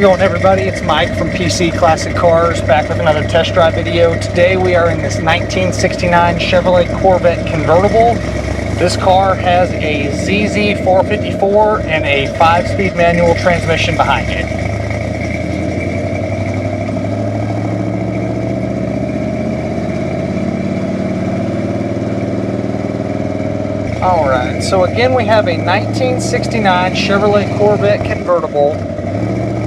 going, everybody? It's Mike from PC Classic Cars, back with another test drive video. Today we are in this 1969 Chevrolet Corvette convertible. This car has a ZZ454 and a 5-speed manual transmission behind it. Alright, so again we have a 1969 Chevrolet Corvette convertible.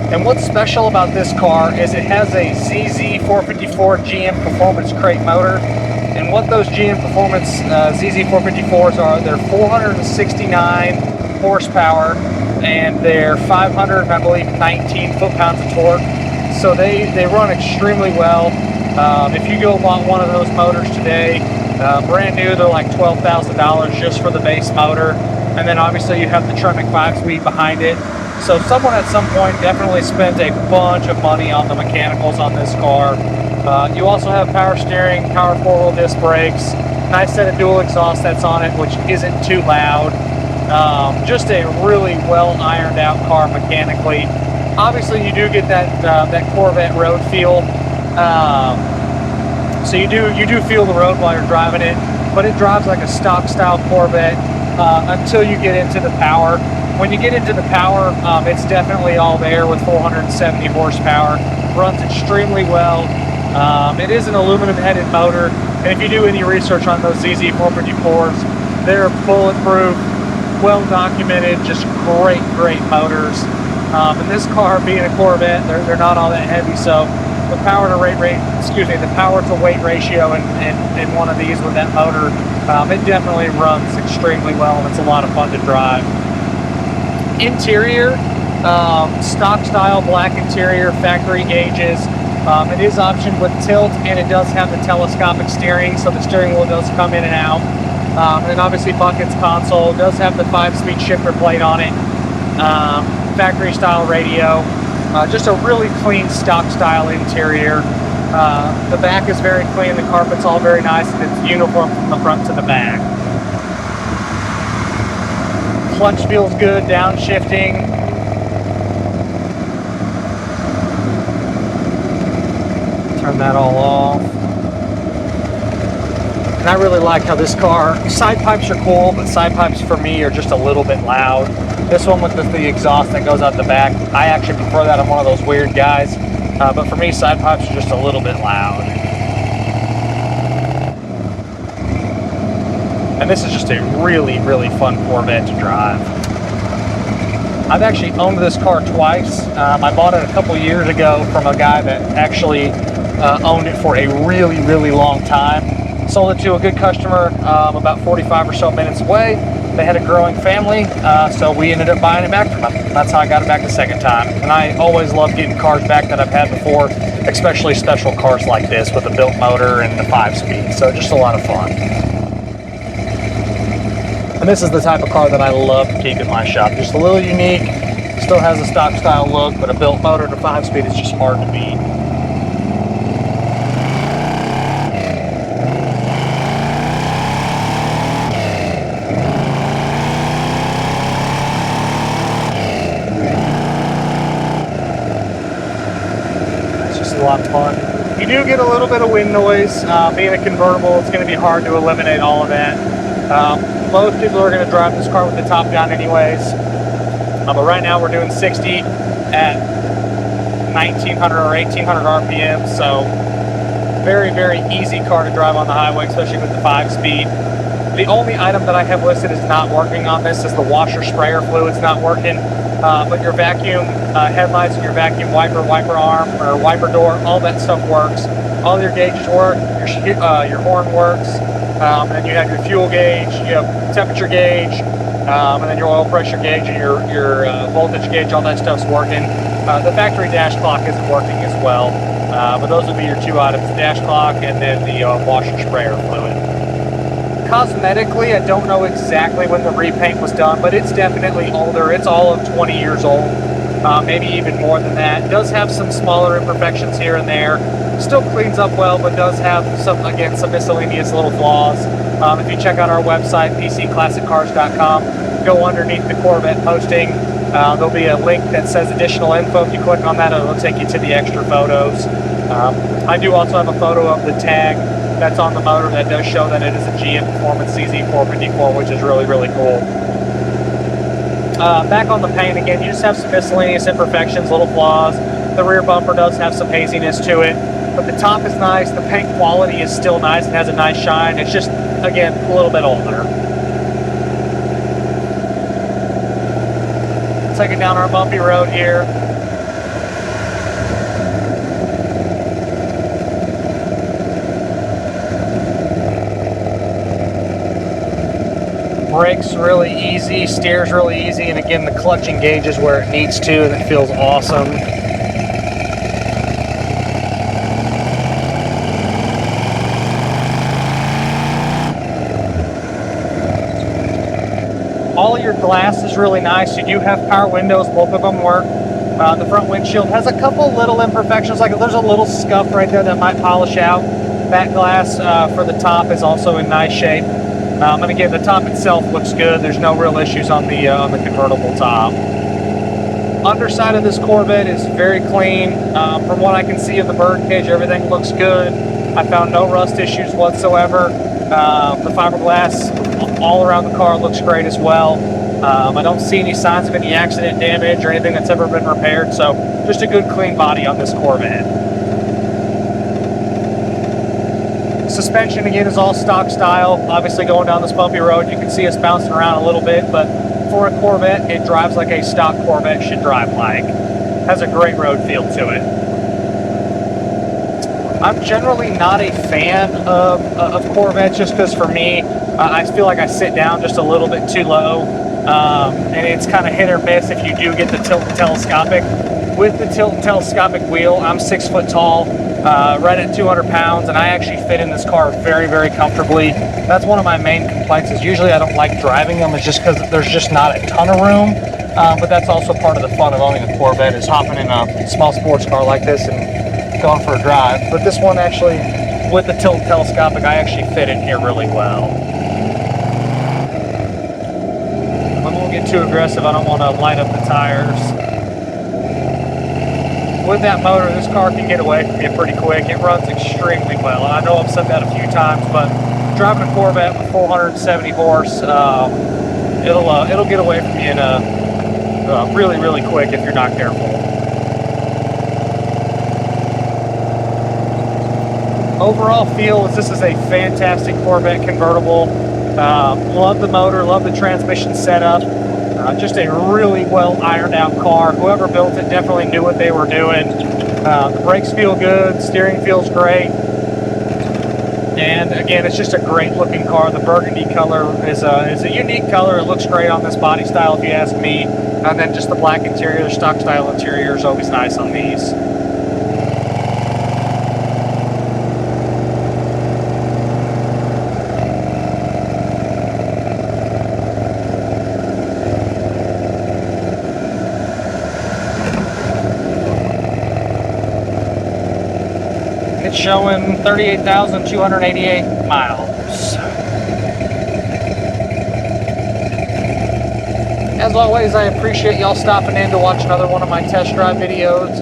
And what's special about this car is it has a ZZ454 GM Performance crate motor. And what those GM Performance ZZ454s are, they're 469 horsepower and they're 500, I believe, 19 foot-pounds of torque. So they run extremely well. If you go want one of those motors today, brand new, they're like $12,000 just for the base motor. And then obviously you have the Tremec 5-speed behind it. So someone at some point definitely spent a bunch of money on the mechanicals on this car. You also have power steering, power 4-wheel disc brakes, nice set of dual exhaust that's on it, which isn't too loud. Just a really well ironed out car mechanically. Obviously you do get that Corvette road feel. So you do feel the road while you're driving it, but it drives like a stock style Corvette until you get into the power. When you get into the power, it's definitely all there with 470 horsepower. Runs extremely well. It is an aluminum headed motor, and if you do any research on those ZZ454s, they're bulletproof, well documented, just great motors. And this car, being a Corvette, they're not all that heavy, so the power to weight ratio in one of these with that motor, it definitely runs extremely well, and it's a lot of fun to drive. Interior, stock style black interior, factory gauges. It is optioned with tilt, and it does have the telescopic steering, so the steering wheel does come in and out. And then obviously buckets, console, does have the 5-speed shifter plate on it. Factory style radio. Just a really clean stock style interior. The back is very clean, the carpet's all very nice, and it's uniform from the front to the back. Clutch feels good, downshifting. Turn that all off. And I really like how this car, side pipes are cool, but side pipes for me are just a little bit loud. This one with the exhaust that goes out the back, I actually prefer that. I'm one of those weird guys. But for me, side pipes are just a little bit loud. And this is just a really fun Corvette to drive. I've actually owned this car twice. I bought it a couple years ago from a guy that actually owned it for a really long time. Sold it to a good customer about 45 or so minutes away. They had a growing family, so we ended up buying it back from them. That's how I got it back the second time. And I always love getting cars back that I've had before, especially special cars like this with a built motor and the 5-speed. So just a lot of fun. And this is the type of car that I love to keep in my shop. Just a little unique, still has a stock style look, but a built motor and a 5-speed is just hard to beat. It's just a lot of fun. You do get a little bit of wind noise. Being a convertible, it's going to be hard to eliminate all of that. Most people are going to drive this car with the top down anyways, but right now we're doing 60 at 1900 or 1800 RPM, so very easy car to drive on the highway, especially with the 5-speed. The only item that I have listed is not working on this is the washer sprayer fluid's not working, but your vacuum headlights and your vacuum wiper arm or wiper door, all that stuff works. All your gauges work, your horn works. And then you have your fuel gauge, you have temperature gauge, and then your oil pressure gauge and your voltage gauge, all that stuff's working. The factory dash clock isn't working as well, but those would be your two items, the dash clock and then the washer sprayer fluid. Cosmetically, I don't know exactly when the repaint was done, but it's definitely older. It's all of 20 years old, maybe even more than that. It does have some smaller imperfections here and there. Still cleans up well, but does have some miscellaneous little flaws. If you check out our website, pcclassiccars.com, go underneath the Corvette posting, There'll be a link that says additional info. If you click on that, it'll take you to the extra photos. I do also have a photo of the tag that's on the motor that does show that it is a GM Performance CZ454, which is really, really cool. Back on the paint again, you just have some miscellaneous imperfections, little flaws. The rear bumper does have some haziness to it, but the top is nice. The paint quality is still nice and has a nice shine. It's just, again, a little bit older. Take it down our bumpy road here. Brakes really easy, steers really easy, and again, the clutch engages where it needs to, and it feels awesome. All of your glass is really nice. You do have power windows, both of them work. The front windshield has a couple little imperfections, like there's a little scuff right there that might polish out. Back glass for the top is also in nice shape. And again, the top itself looks good. There's no real issues on the convertible top. Underside of this Corvette is very clean. From what I can see of the birdcage, everything looks good. I found no rust issues whatsoever. The fiberglass all around the car looks great as well. I don't see any signs of any accident damage or anything that's ever been repaired, so just a good clean body on this Corvette. Suspension again is all stock style. Obviously going down this bumpy road you can see us bouncing around a little bit, but for a Corvette it drives like a stock Corvette should drive like. Has a great road feel to it. I'm generally not a fan of Corvettes just because for me I feel like I sit down just a little bit too low, and it's kind of hit or miss if you do get the tilt and telescopic. With the tilt and telescopic wheel, I'm 6 foot tall, right at 200 pounds, and I actually fit in this car very, very comfortably. That's one of my main complaints is usually I don't like driving them. It's just because there's just not a ton of room, but that's also part of the fun of owning a Corvette is hopping in a small sports car like this and going for a drive. But this one actually, with the tilt and telescopic, I actually fit in here really well. I won't get too aggressive. I don't want to light up the tires. With that motor, this car can get away from you pretty quick. It runs extremely well. And I know I've said that a few times, but driving a Corvette with 470 horse, it'll get away from you in really, really quick if you're not careful. Overall feel is this is a fantastic Corvette convertible. Love the motor, love the transmission setup. Just a really well ironed out car. Whoever built it definitely knew what they were doing. The brakes feel good, steering feels great. And again, it's just a great looking car. The burgundy color is a unique color. It looks great on this body style if you ask me. And then just the black interior, the stock style interior is always nice on these. It's showing 38,288 miles. As always, I appreciate y'all stopping in to watch another one of my test drive videos.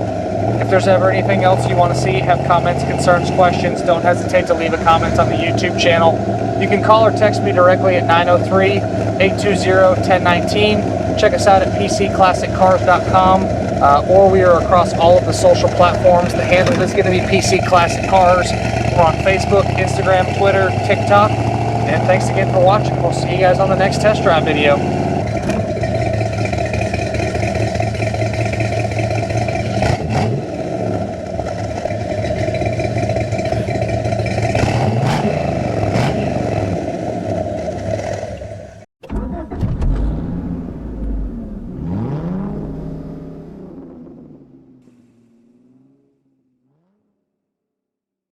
If there's ever anything else you want to see, have comments, concerns, questions, don't hesitate to leave a comment on the YouTube channel. You can call or text me directly at 903-820-1019. Check us out at PCClassicCars.com. Or we are across all of the social platforms. The handle is going to be PC Classic Cars. We're on Facebook, Instagram, Twitter, TikTok. And thanks again for watching. We'll see you guys on the next test drive video.